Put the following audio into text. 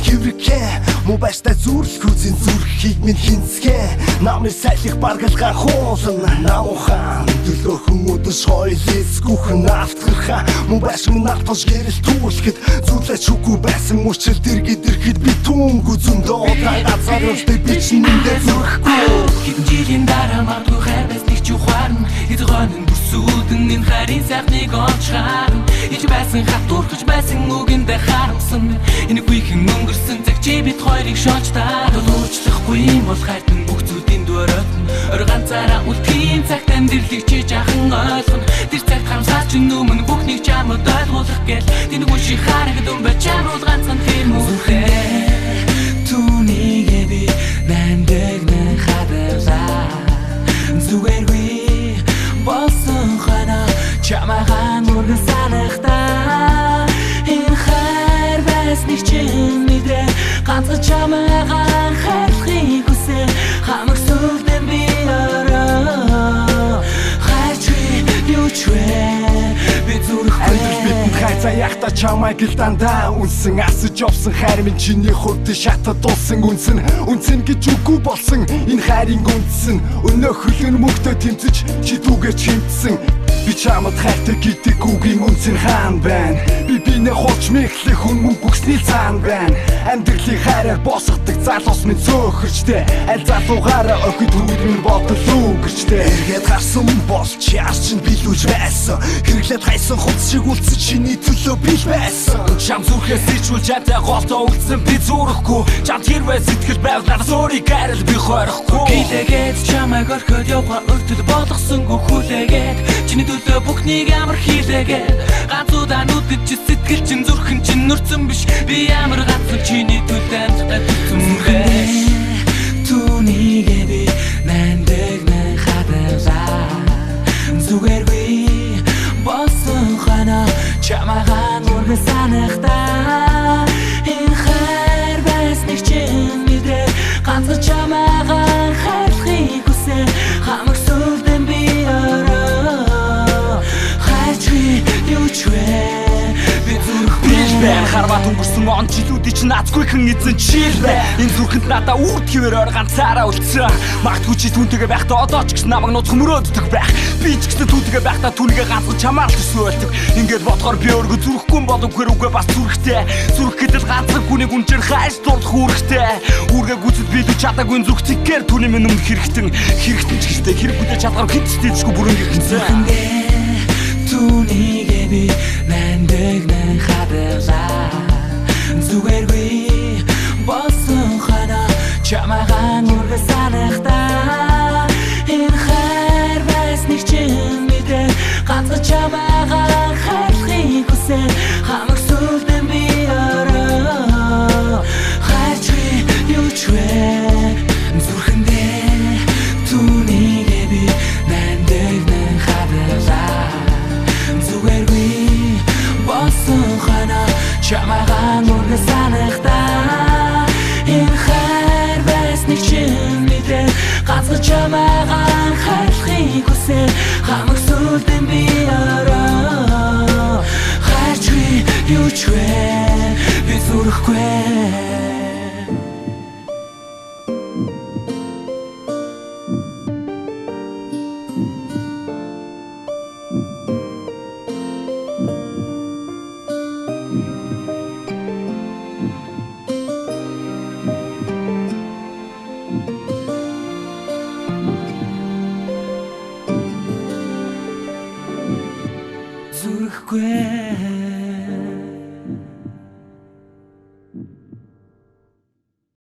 хэврэгхэн муу байштай зүрх хүзэн зүрхийг минь хинцгэн намны сайлах баргалгаа хуулна намуухан төлөөхөн өдөш хойлээс гүхэн автгарха муу байш минь алтгаш гэрэл түүлэхэд зүлэж хүгүй байсан мөчл дэргэд ирэхэд би түнг үзэндөө тагацаар өстэй бичнэндээ зүрхгүй хэдэн жилийн дараа мартгүй хайрнаас нэг ч ухаарна эзгонын бүрсүүдэн энэ хайрын сайхныг олж харна ич байсан хатуурхаж байсан үгэндээ харамсан энэ үеийн өнгөрсөн цаг чи бид хоёрыг шоолж таа уучлахгүй юм бол хайртан бүх зүйлийн дуурайтна өр ганцаараа үлдэхийн цагт амьдралыг чи жаахан ойлгоно тэр цагт харамсаач өмнө бүхнийг чамд ойлгуулах гээл тэнэг шиг харагд өмбө чамд ганцхан тэр мөрхөө түүнийгээ би нандагнан хадгалаа зүгээргүй болсон хана чамайхан мөргөн санахтаа энэ хайр байсныг чи мэдээ ганцхан чамайхан хайрлахыг хүсээ хамаг сүлдэн би ороо хайрчгүй юу ч вэ би зүрхгүй Заяхта чамайг л дандаа үнсэн асаж овсон хайр минь чиний хувьд шатад дулсан үнсэн гэж үгүй болсон энэ хайрын үндсэн өнөө хөлөн мөнгөтэй тэмцэж чи дүүгээр чимтсэн би чамд хайртай гэдэг үгийн үнсэн хаан байна би бинэ хооч мэхлэх хүн мөнгө бүхсний цаан байна амьдралын хайраар босгодог залуус минь цөөхөрчтэй аль залуугаараа охид хүүд минь бодлоо гэрчтэй эргээд гарсан болж яарч нь билүүж байсан хэрэглээд хайсан хувц шиг үлдсэн чиний төлөө бил байсан чам зүрхээс ичүүл чадтай голтоо үлдсэн би зүрэхгүй чам хэрвээ сэтгэл байвал сори гэрэл би хойрохгүй гилэгээд чамайг орхиод яваа өртөл болгосонгүй хүлээгээд чиний төлөө бүхнийг амар хийлээгээд ганц удаа нүдэд чи сэтгэл чин зүрхэн чин нүрцэн биш би амар ганцхан чиний төлөө амттай түлцэн мөрхөө түүнийгээ би нандагнан хадгалаа зүгээргүй болсон хана чамайхан мөргөн санахтаа энэ хайр байсныг чи мэдээ ганцхан чамайхан хайрлахыг хүсээ хамаг сүлдэн би ороо хайрчгүй юу ч вэ би зүрхгүй харват өнгөрсөн он жилүүдий чи наацгүйхэн эзэн чийлвэ энэ зүрхэнд надаа үр твээр ганцаараа үлдсэн магтгүй чи түүнтэйгээ байхдаа одоо ч гэсэн намайг нууц хөмрөөддөг байх би ч гэсэн түүнтэйгээ байхдаа түүнийгээ ганцхан чамаар л төсөөлдөг ингээд бодохоор би өөрөө зүрхгүй боловгүй үгүй бас зүрхтэй зүрхэд л ганцхан хүнийг үнчээр хайж дурлах үүрэгтэй үүргээ гүйцэд би л чадаагүй зүрх тикээр түүний минь өмнө хэрэгтэн ч гэжтэй хэрэг бүдэж чадгаар хэд ч дэжгүй бүрэн гэрхэнсэн түүнийгээ би нандагнан хадгалаа зүгээргүй болсон хана чамайхан мөргөн санахтаа энэ хайр байсныг чи мэдээ ганцхан чамайхан хайрлахыг хүсээ хамаг сүлдэн би ороо хайрчгүй юу ч вэ зүрхэндээ түүнийгээ би нандагнан хадгалаа зүгээргүй болсон хана чамайхан мөргөн санахтаа энэ хайр байсныг чи мэдээ ганцхан чамайхан хайрлахыг хүсээ хамаг сүлдэн би ороо хайрчгүй юу ч вэ би зүрхгүй